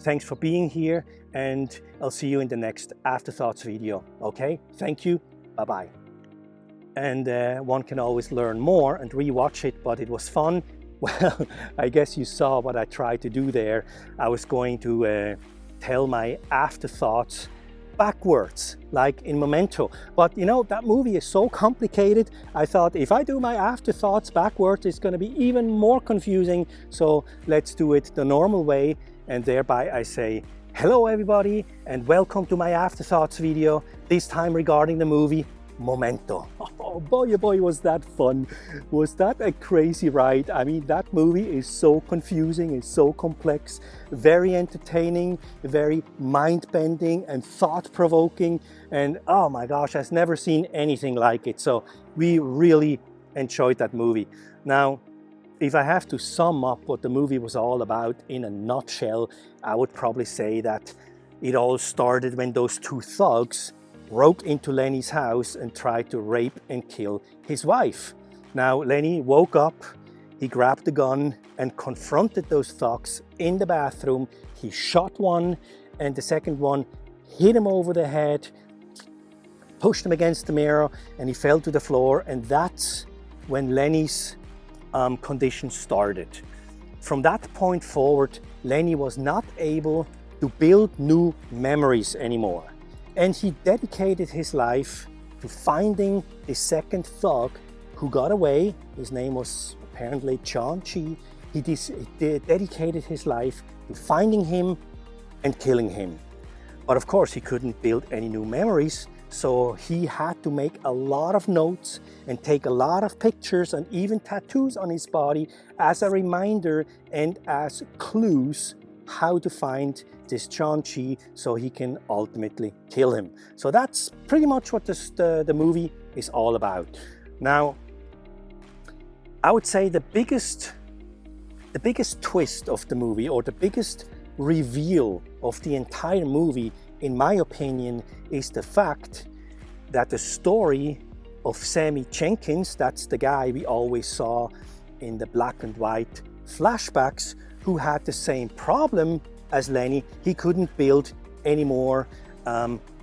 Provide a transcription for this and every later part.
Thanks for being here, and I'll see you in the next Afterthoughts video. Okay, thank you, bye-bye. And one can always learn more and rewatch it, but it was fun. Well, I guess you saw what I tried to do there. I was going to tell my afterthoughts backwards, like in Memento. But you know, that movie is so complicated. I thought if I do my afterthoughts backwards, it's going to be even more confusing. So let's do it the normal way. And thereby I say, hello everybody, and welcome to my afterthoughts video, this time regarding the movie Memento. Oh boy, oh boy, was that fun. Was that a crazy ride? I mean, that movie is so confusing, it's so complex, very entertaining, very mind-bending and thought-provoking. And oh my gosh, I've never seen anything like it. So we really enjoyed that movie. Now, if I have to sum up what the movie was all about in a nutshell, I would probably say that it all started when those two thugs broke into Lenny's house and tried to rape and kill his wife. Now, Lenny woke up, he grabbed the gun and confronted those thugs in the bathroom. He shot one, and the second one hit him over the head, pushed him against the mirror, and he fell to the floor. And that's when Lenny's condition started. From that point forward, Lenny was not able to build new memories anymore. And he dedicated his life to finding the second thug who got away. His name was apparently John Chi. He dedicated his life to finding him and killing him. But of course, he couldn't build any new memories, so he had to make a lot of notes and take a lot of pictures and even tattoos on his body as a reminder and as clues how to find this John Chi so he can ultimately kill him. So that's pretty much what the movie is all about. Now, I would say the biggest twist of the movie, or the biggest reveal of the entire movie, in my opinion, is the fact that the story of Sammy Jenkins, that's the guy we always saw in the black and white flashbacks, who had the same problem as Lenny. He couldn't build any more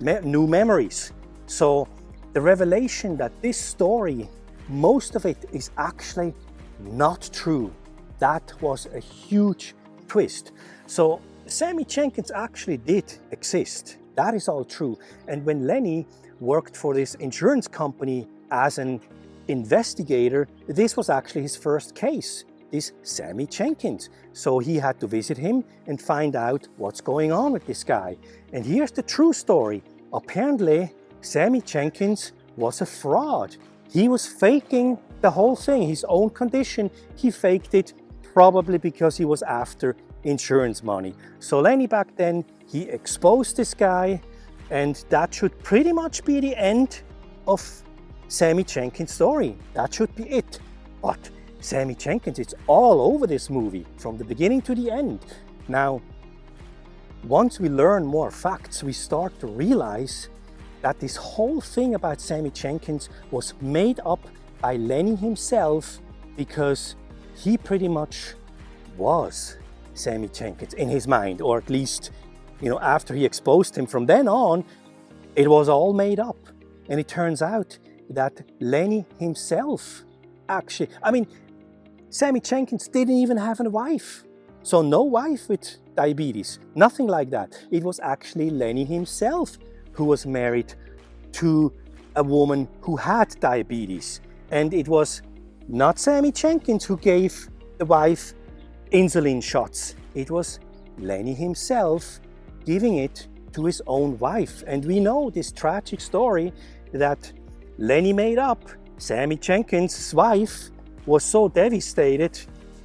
new memories. So the revelation that this story, most of it is actually not true. That was a huge twist. So Sammy Jenkins actually did exist. That is all true. And when Lenny worked for this insurance company as an investigator, this was actually his first case, this Sammy Jenkins. So he had to visit him and find out what's going on with this guy. And here's the true story. Apparently, Sammy Jenkins was a fraud. He was faking the whole thing, his own condition. He faked it probably because he was after insurance money. So Lenny back then, he exposed this guy, and that should pretty much be the end of Sammy Jenkins' story. That should be it. But Sammy Jenkins, it's all over this movie from the beginning to the end. Now, once we learn more facts, we start to realize that this whole thing about Sammy Jenkins was made up by Lenny himself, because he pretty much was Sammy Jenkins in his mind, or at least, you know, after he exposed him. From then on, it was all made up. And it turns out that Lenny himself actually, I mean, Sammy Jenkins didn't even have a wife. So no wife with diabetes, nothing like that. It was actually Lenny himself who was married to a woman who had diabetes. And it was not Sammy Jenkins who gave the wife insulin shots. It was Lenny himself giving it to his own wife. And we know this tragic story that Lenny made up. Sammy Jenkins' wife was so devastated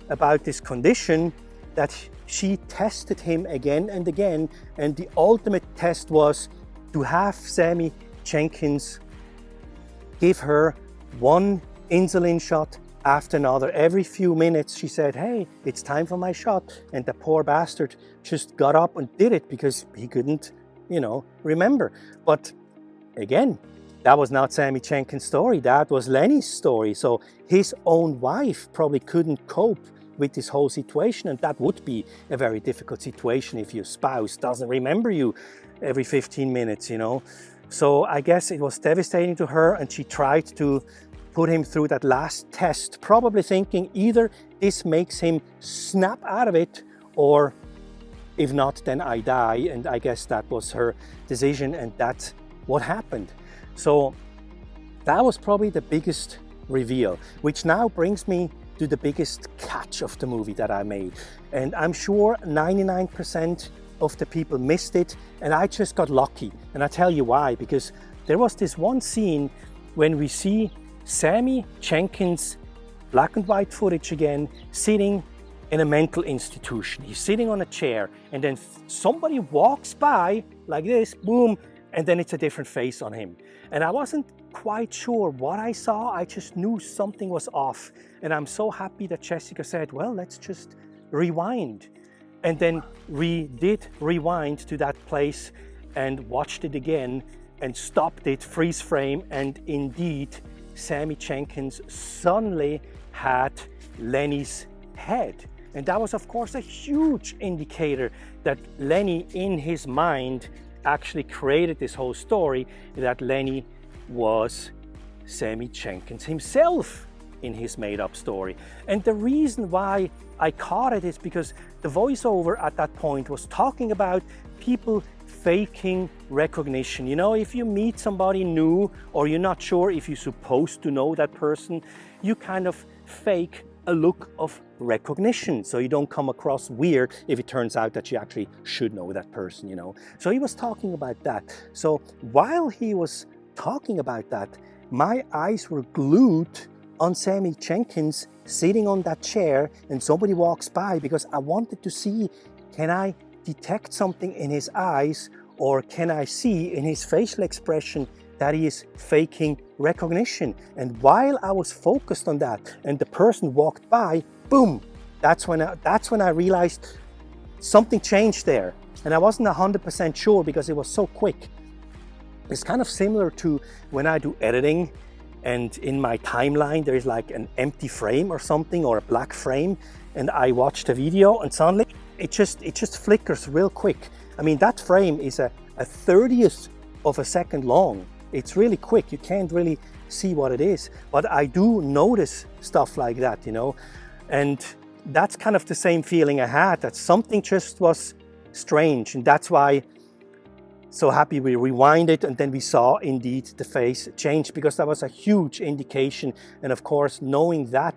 about this condition that she tested him again and again. And the ultimate test was to have Sammy Jenkins give her one insulin shot after another. Every few minutes she said, hey, it's time for my shot. And the poor bastard just got up and did it because he couldn't, remember. But again, that was not Sammy Jenkins' story. That was Lenny's story. So his own wife probably couldn't cope with this whole situation. And that would be a very difficult situation if your spouse doesn't remember you every 15 minutes, you know. So I guess it was devastating to her, and she tried to put him through that last test, probably thinking either this makes him snap out of it, or if not, then I die. And I guess that was her decision, and that's what happened. So that was probably the biggest reveal, which now brings me to the biggest catch of the movie that I made. And I'm sure 99% of the people missed it, and I just got lucky. And I tell you why, because there was this one scene when we see Sammy Jenkins, black and white footage again, sitting in a mental institution. He's sitting on a chair, and then somebody walks by like this, boom, and then it's a different face on him. And I wasn't quite sure what I saw, I just knew something was off. And I'm so happy that Jessica said, well, let's just rewind. And then we did rewind to that place and watched it again and stopped it, freeze frame, and indeed, Sammy Jenkins suddenly had Lenny's head. And that was, of course, a huge indicator that Lenny, in his mind, actually created this whole story, that Lenny was Sammy Jenkins himself in his made-up story. And the reason why I caught it is because the voiceover at that point was talking about people faking recognition. You know, if you meet somebody new or you're not sure if you're supposed to know that person, you kind of fake a look of recognition so you don't come across weird if it turns out that you actually should know that person, you know. So he was talking about that. So while he was talking about that, my eyes were glued on Sammy Jenkins sitting on that chair, and somebody walks by, because I wanted to see, can I detect something in his eyes, or can I see in his facial expression that he is faking recognition? And while I was focused on that and the person walked by, boom, that's when I realized something changed there. And I wasn't 100% sure because it was so quick. It's kind of similar to when I do editing, and in my timeline there is like an empty frame or something, or a black frame, and I watch the video and suddenly it just flickers real quick. I mean, that frame is a 30th of a second long. It's really quick, you can't really see what it is, but I do notice stuff like that, you know. And that's kind of the same feeling I had, that something just was strange, and that's why so happy we rewinded, and then we saw indeed the face change, because that was a huge indication. And of course, knowing that,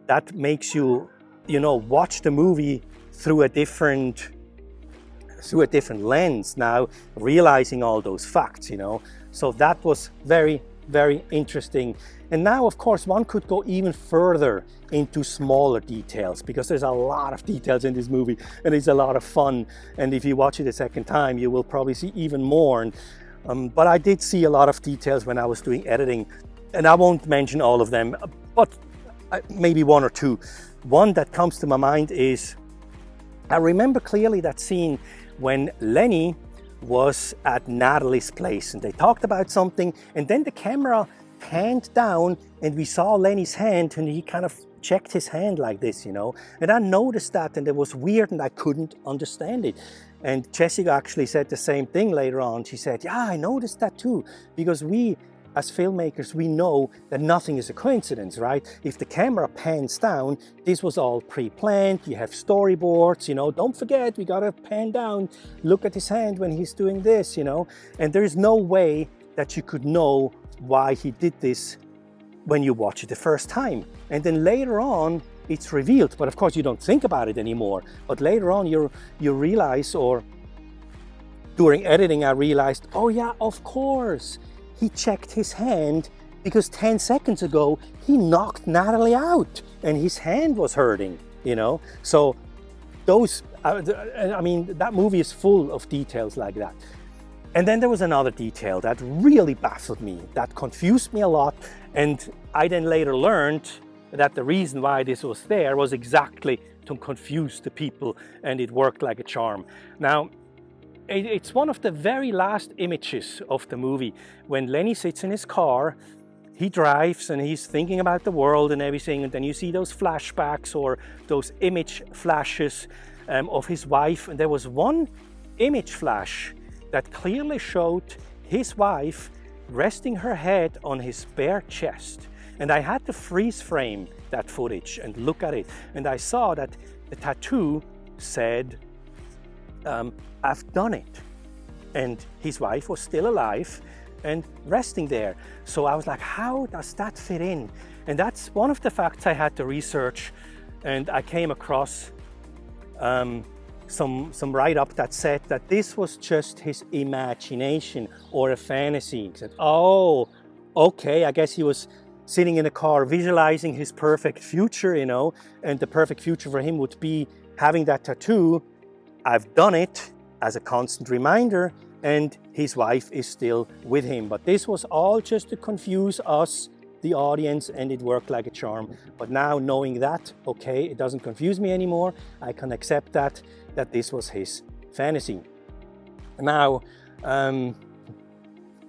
that makes you, you know, watch the movie through a different lens now, realizing all those facts, you know. So that was very, very interesting. And now, of course, one could go even further into smaller details, because there's a lot of details in this movie and it's a lot of fun. And if you watch it a second time, you will probably see even more. And, but I did see a lot of details when I was doing editing, and I won't mention all of them, but maybe one or two. One that comes to my mind is, I remember clearly that scene when Lenny was at Natalie's place and they talked about something, and then the camera panned down and we saw Lenny's hand, and he kind of checked his hand like this, you know. And I noticed that, and it was weird and I couldn't understand it. And Jessica actually said the same thing later on. She said, yeah, I noticed that too, because we as filmmakers, we know that nothing is a coincidence, right? If the camera pans down, this was all pre-planned. You have storyboards, you know, don't forget, we gotta pan down. Look at his hand when he's doing this, you know? And there is no way that you could know why he did this when you watch it the first time. And then later on, it's revealed, but of course you don't think about it anymore. But later on, you realize, or during editing, I realized, oh yeah, of course, he checked his hand because 10 seconds ago, he knocked Natalie out and his hand was hurting, you know? So those, I mean, that movie is full of details like that. And then there was another detail that really baffled me, that confused me a lot. And I then later learned that the reason why this was there was exactly to confuse the people, and it worked like a charm. Now, it's one of the very last images of the movie when Lenny sits in his car. he drives and he's thinking about the world and everything, and then you see those flashbacks or those image flashes of his wife, and there was one image flash that clearly showed his wife resting her head on his bare chest. And I had to freeze frame that footage and look at it, and I saw that the tattoo said, I've done it. And his wife was still alive and resting there. So I was like, how does that fit in? And that's one of the facts I had to research, and I came across some write-up that said that this was just his imagination or a fantasy. He said, oh, okay, I guess he was sitting in a car visualizing his perfect future, you know, and the perfect future for him would be having that tattoo. I've done it as a constant reminder, and his wife is still with him. But this was all just to confuse us, the audience, and it worked like a charm. But now knowing that, okay, it doesn't confuse me anymore. I can accept that this was his fantasy. Now,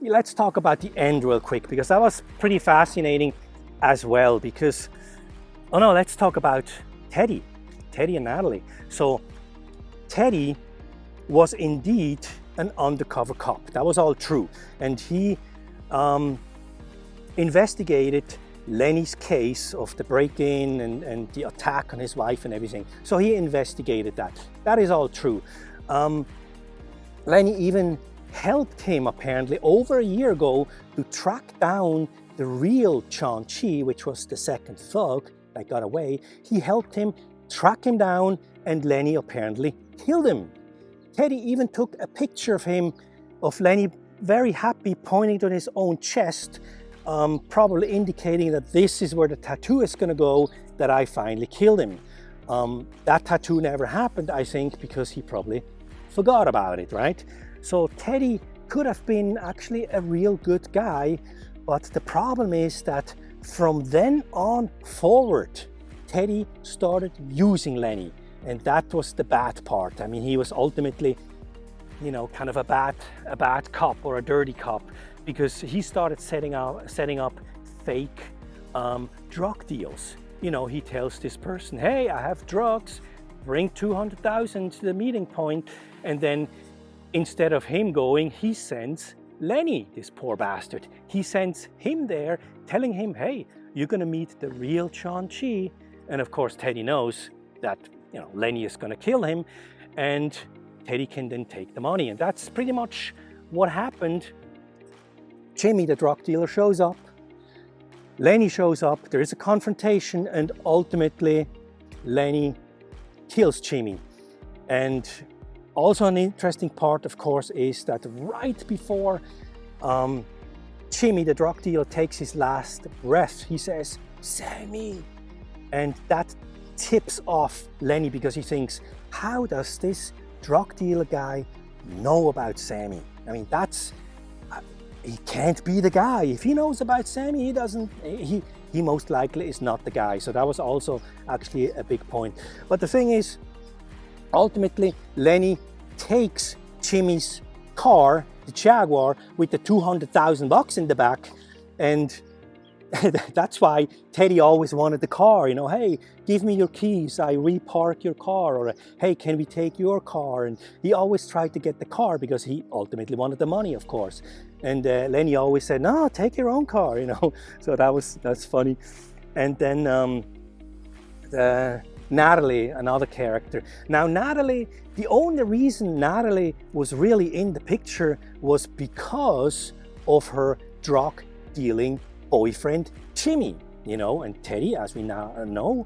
let's talk about the end real quick, because that was pretty fascinating as well. Because, oh no, let's talk about Teddy and Natalie. So Teddy was indeed an undercover cop. That was all true. And he investigated Lenny's case of the break-in and the attack on his wife and everything. So he investigated that. That is all true. Lenny even helped him apparently over a year ago to track down the real Chi, which was the second thug that got away. He helped him track him down, and Lenny apparently killed him. Teddy even took a picture of Lenny very happy, pointing to his own chest, probably indicating that this is where the tattoo is going to go, that I finally killed him. That tattoo never happened, I think, because he probably forgot about it, right? So Teddy could have been actually a real good guy, but the problem is that from then on forward, Teddy started using Lenny. And that was the bad part. I mean, he was ultimately, you know, kind of a bad cop or a dirty cop, because he started setting up fake drug deals. You know, he tells this person, hey, I have drugs, bring 200,000 to the meeting point. And then instead of him going, he sends Lenny, this poor bastard. He sends him there, telling him, hey, you're gonna meet the real Chi. And of course, Teddy knows that, you know, Lenny is gonna kill him, and Teddy can then take the money. And that's pretty much what happened. Jimmy, the drug dealer, shows up. Lenny shows up. There is a confrontation, and ultimately Lenny kills Jimmy. And also an interesting part, of course, is that right before Jimmy, the drug dealer, takes his last breath, he says, Sammy. And that tips off Lenny, because he thinks, how does this drug dealer guy know about Sammy? I mean, he can't be the guy. If he knows about Sammy, he most likely is not the guy. So that was also actually a big point. But the thing is, ultimately, Lenny takes Jimmy's car, the Jaguar, with the $200,000 in the back, and that's why Teddy always wanted the car. You know, hey, give me your keys, I repark your car, or hey, can we take your car? And he always tried to get the car because he ultimately wanted the money, of course. And Lenny always said, no, take your own car, you know. So that's funny. And then Natalie, another character. Now Natalie, the only reason Natalie was really in the picture was because of her drug dealing boyfriend Jimmy, you know. And Teddy, as we now know,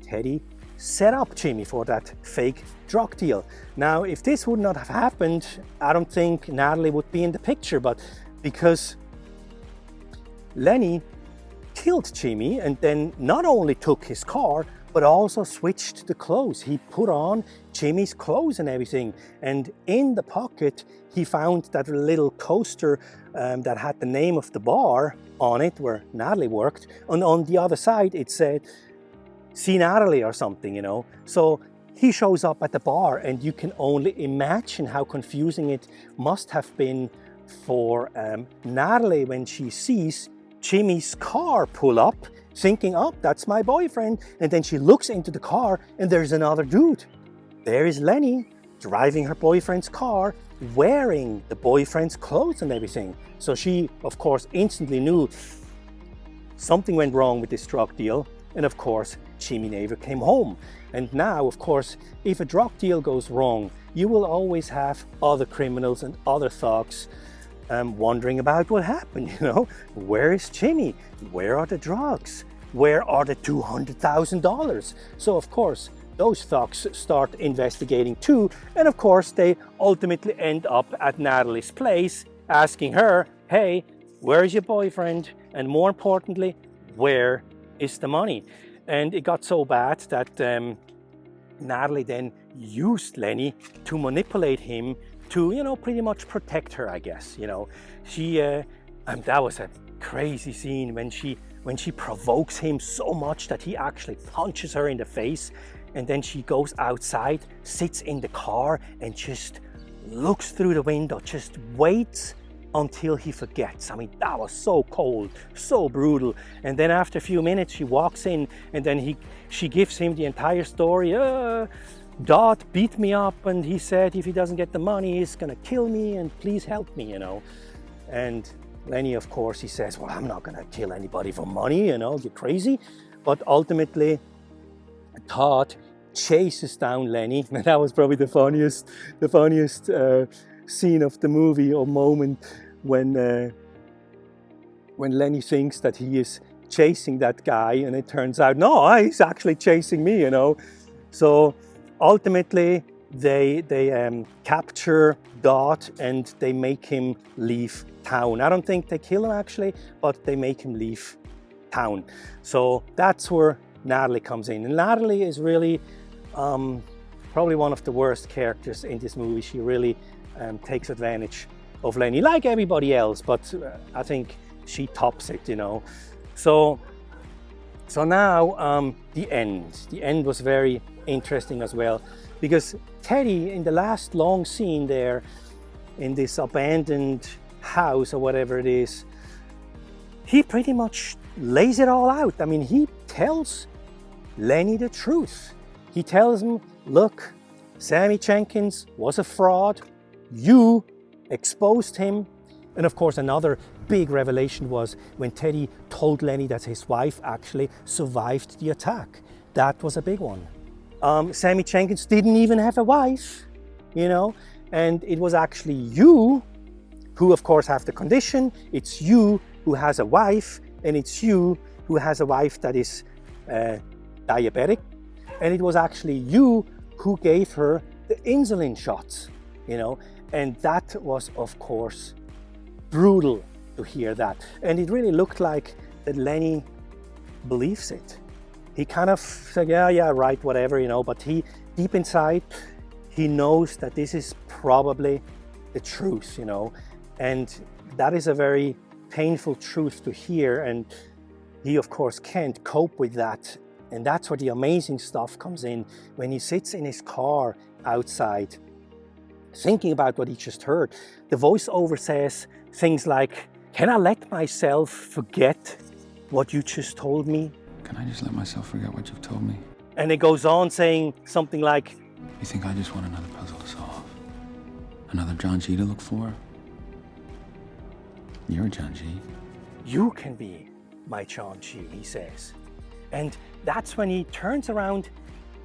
Teddy set up Jimmy for that fake drug deal. Now, if this would not have happened, I don't think Natalie would be in the picture, but because Lenny killed Jimmy and then not only took his car, but also switched the clothes. He put on Jimmy's clothes and everything. And in the pocket, he found that little coaster that had the name of the bar on it where Natalie worked. And on the other side, it said, see Natalie or something, you know. So he shows up at the bar, and you can only imagine how confusing it must have been for Natalie when she sees Jimmy's car pull up, thinking, oh, that's my boyfriend. And then she looks into the car and there's another dude. There is Lenny driving her boyfriend's car, wearing the boyfriend's clothes and everything. So she, of course, instantly knew something went wrong with this drug deal. And of course, Jimmy never came home. And now, of course, if a drug deal goes wrong, you will always have other criminals and other thugs wondering about what happened, you know? Where is Jimmy? Where are the drugs? Where are the $200,000? So of course, those thugs start investigating too. And of course, they ultimately end up at Natalie's place, asking her, hey, where is your boyfriend? And more importantly, where is the money? And it got so bad that Natalie then used Lenny to manipulate him to, you know, pretty much protect her, I guess. You know, she, that was a crazy scene when she provokes him so much that he actually punches her in the face. And then she goes outside, sits in the car and just looks through the window, just waits until he forgets. I mean, that was so cold, so brutal. And then after a few minutes, she walks in and then she gives him the entire story. Dot beat me up and he said if he doesn't get the money, he's gonna kill me and please help me, you know. And Lenny, of course, he says, well, I'm not gonna kill anybody for money, you know, you're crazy. But ultimately, Todd chases down Lenny. And that was probably the funniest scene of the movie or moment when Lenny thinks that he is chasing that guy and it turns out, no, he's actually chasing me, you know. So ultimately, they capture Dot and they make him leave town. I don't think they kill him actually, but they make him leave town. So that's where Natalie comes in. And Natalie is really probably one of the worst characters in this movie. She really takes advantage of Lenny, like everybody else, but I think she tops it, you know. So now the end. The end was very interesting as well, because Teddy, in the last long scene there, in this abandoned house or whatever it is, he pretty much lays it all out. I mean, he tells Lenny the truth. He tells him, look, Sammy Jenkins was a fraud. You exposed him. And of course, another big revelation was when Teddy told Lenny that his wife actually survived the attack. That was a big one. Sammy Jenkins didn't even have a wife, you know, and it was actually you who, of course, have the condition. It's you who has a wife, and it's you who has a wife that is diabetic. And it was actually you who gave her the insulin shots, you know, and that was, of course, brutal to hear that. And it really looked like that Lenny believes it. He kind of said, yeah, right, whatever, you know, but he, deep inside, he knows that this is probably the truth, you know, and that is a very painful truth to hear. And he, of course, can't cope with that. And that's where the amazing stuff comes in, when he sits in his car outside, thinking about what he just heard. The voiceover says things like, can I let myself forget what you just told me? Can I just let myself forget what you've told me? And it goes on saying something like, you think I just want another puzzle to solve? Another John G to look for? You're John G. You can be my John G, he says. And that's when he turns around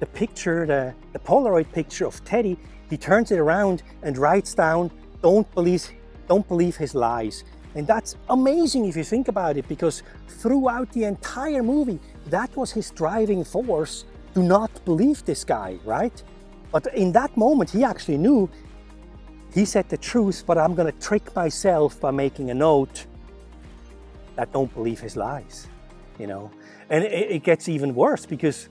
the picture, the Polaroid picture of Teddy. He turns it around and writes down, don't believe his lies. And that's amazing if you think about it, because throughout the entire movie, that was his driving force to not believe this guy, right? But in that moment, he actually knew he said the truth, but I'm gonna trick myself by making a note that don't believe his lies, you know? And it gets even worse, because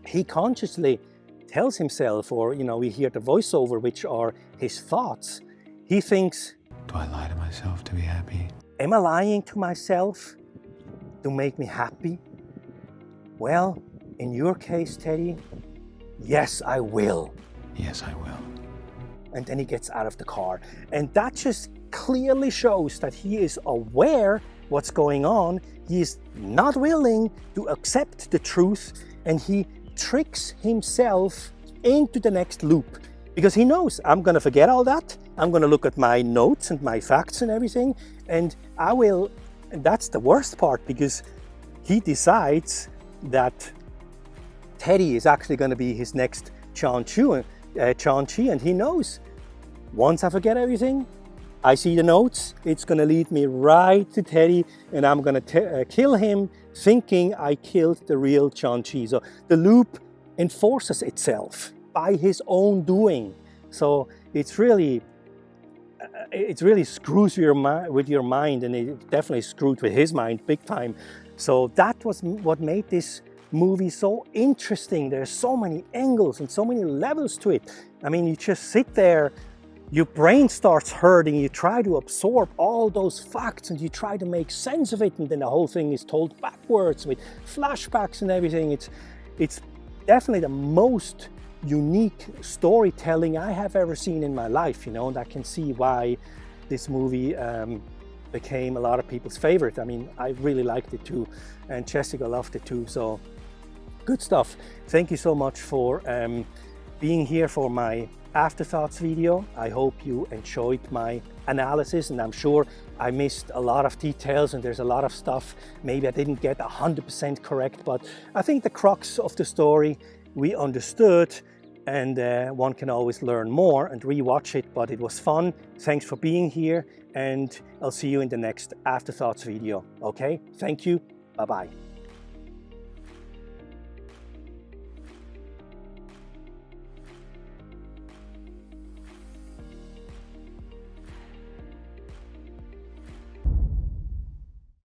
he consciously tells himself, or, you know, we hear the voiceover, which are his thoughts. He thinks, do I lie to myself to be happy? Am I lying to myself to make me happy? Well, in your case, Teddy, yes, I will. Yes, I will. And then he gets out of the car. And that just clearly shows that he is aware what's going on. He is not willing to accept the truth, and he tricks himself into the next loop because he knows, I'm going to forget all that. I'm going to look at my notes and my facts and everything, and and that's the worst part, because he decides that Teddy is actually going to be his next Chang-Chi, and he knows, once I forget everything, I see the notes, it's going to lead me right to Teddy, and I'm going to kill him, thinking I killed the real Chang-Chi. So the loop enforces itself by his own doing. So it really screws with your mind, and it definitely screwed with his mind big time. So that was what made this movie so interesting. There's so many angles and so many levels to it. I mean, you just sit there, your brain starts hurting, you try to absorb all those facts and you try to make sense of it, and then the whole thing is told backwards with flashbacks and everything. It's definitely the most unique storytelling I have ever seen in my life, you know, and I can see why this movie became a lot of people's favorite. I mean, I really liked it too, and Jessica loved it too, so good stuff. Thank you so much for being here for my Afterthoughts video. I hope you enjoyed my analysis, and I'm sure I missed a lot of details and there's a lot of stuff maybe I didn't get 100% correct, but I think the crux of the story we understood, and one can always learn more and rewatch it, but it was fun. Thanks for being here, and I'll see you in the next Afterthoughts video. Okay, thank you, bye-bye.